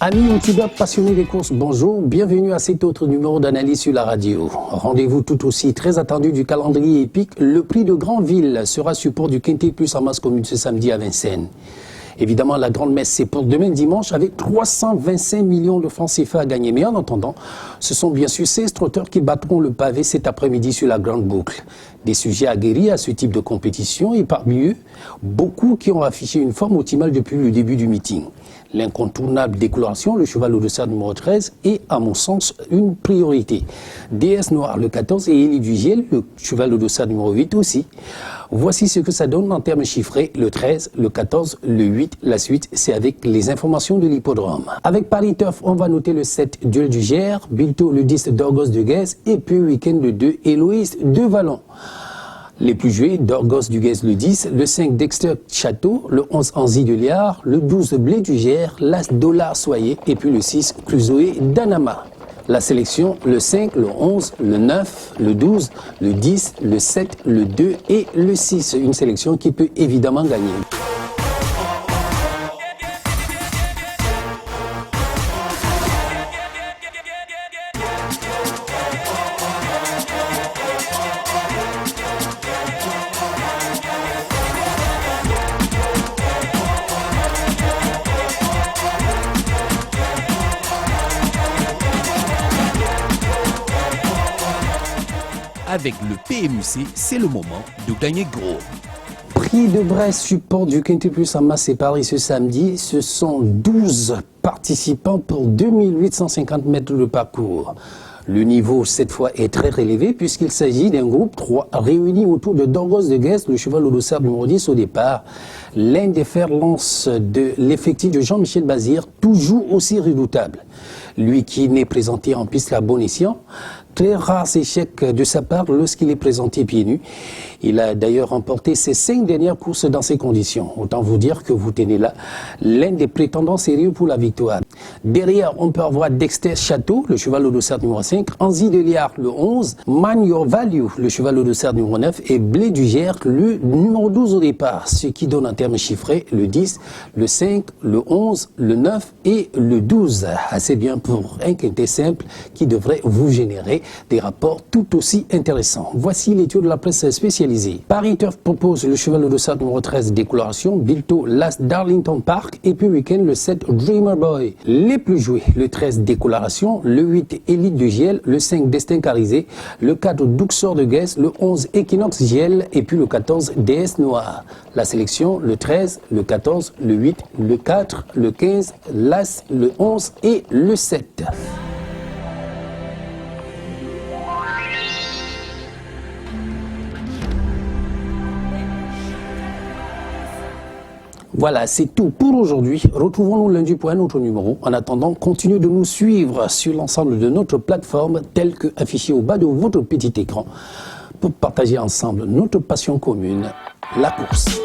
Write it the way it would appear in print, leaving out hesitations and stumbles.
Amis youtubeurs passionnés des courses, bonjour, bienvenue à cet autre numéro d'analyse sur la radio. Rendez-vous tout aussi très attendu du calendrier épique, le prix de Grandville sera support du Quintet Plus en masse commune ce samedi à Vincennes. Évidemment, la grande messe, c'est pour demain dimanche avec 325 millions de francs CFA à gagner. Mais en attendant, ce sont bien sûr 16 trotteurs qui battront le pavé cet après-midi sur la grande boucle. Des sujets aguerris à ce type de compétition et parmi eux, beaucoup qui ont affiché une forme optimale depuis le début du meeting. L'incontournable Décoloration, le cheval au dossard numéro 13, est, à mon sens, une priorité. DS Noir, le 14, et Élie du Giel, le cheval au dossard numéro 8 aussi. Voici ce que ça donne en termes chiffrés, le 13, le 14, le 8, la suite, c'est avec les informations de l'hippodrome. Avec Paris Turf, on va noter le 7, Duel du Gers, Bilto, le 10, Dorgos de Guez, et puis week-end le 2, Héloïse de Vallon. Les plus joués, Dorgos du Guez le 10, le 5 Dexter Château, le 11 Anzy de Liard, le 12 Blé du Gers, l'As Dollar Soyer et puis le 6 Crusoe d'Anama. La sélection, le 5, le 11, le 9, le 12, le 10, le 7, le 2 et le 6. Une sélection qui peut évidemment gagner. Avec le PMUC, c'est le moment de gagner gros. Prix de Brest, support du Quintet Plus en masse et Paris ce samedi. Ce sont 12 participants pour 2850 mètres de parcours. Le niveau, cette fois, est très relevé puisqu'il s'agit d'un groupe 3 réuni autour de Dorgos de Guez, le cheval au dossard numéro 10 au départ. L'un des fers-lances de l'effectif de Jean-Michel Bazir, toujours aussi redoutable. Lui qui n'est présenté en piste qu'à bon escient. Très rares échecs de sa part lorsqu'il est présenté pieds nus. Il a d'ailleurs remporté ses 5 dernières courses dans ces conditions. Autant vous dire que vous tenez là l'un des prétendants sérieux pour la victoire. Derrière, on peut avoir Dexter Château, le cheval au dossard numéro 5, Anzy de Liard, le 11, Man Your Value, le cheval au dossard numéro 9 et Blé du Gers, le numéro 12 au départ, ce qui donne en termes chiffrés le 10, le 5, le 11, le 9 et le 12. Assez bien pour un quintet simple qui devrait vous générer des rapports tout aussi intéressants. Voici l'étude de la presse spécialisée. Paris Turf propose le cheval au dossard numéro 13 Décoloration, Bilto, l'As Darlington Park et puis week-end le 7 Dreamer Boy. Les plus joués, le 13 Décoloration, le 8 Élite de Giel, le 5 Destin Carisé, le 4 Duxor de Guez, le 11 Equinox Giel et puis le 14 DS Noir. La sélection, le 13, le 14, le 8, le 4, le 15, l'As, le 11 et le 7. Voilà, c'est tout pour aujourd'hui. Retrouvons-nous lundi pour un autre numéro. En attendant, continuez de nous suivre sur l'ensemble de notre plateforme, telle que affichée au bas de votre petit écran, pour partager ensemble notre passion commune, la course.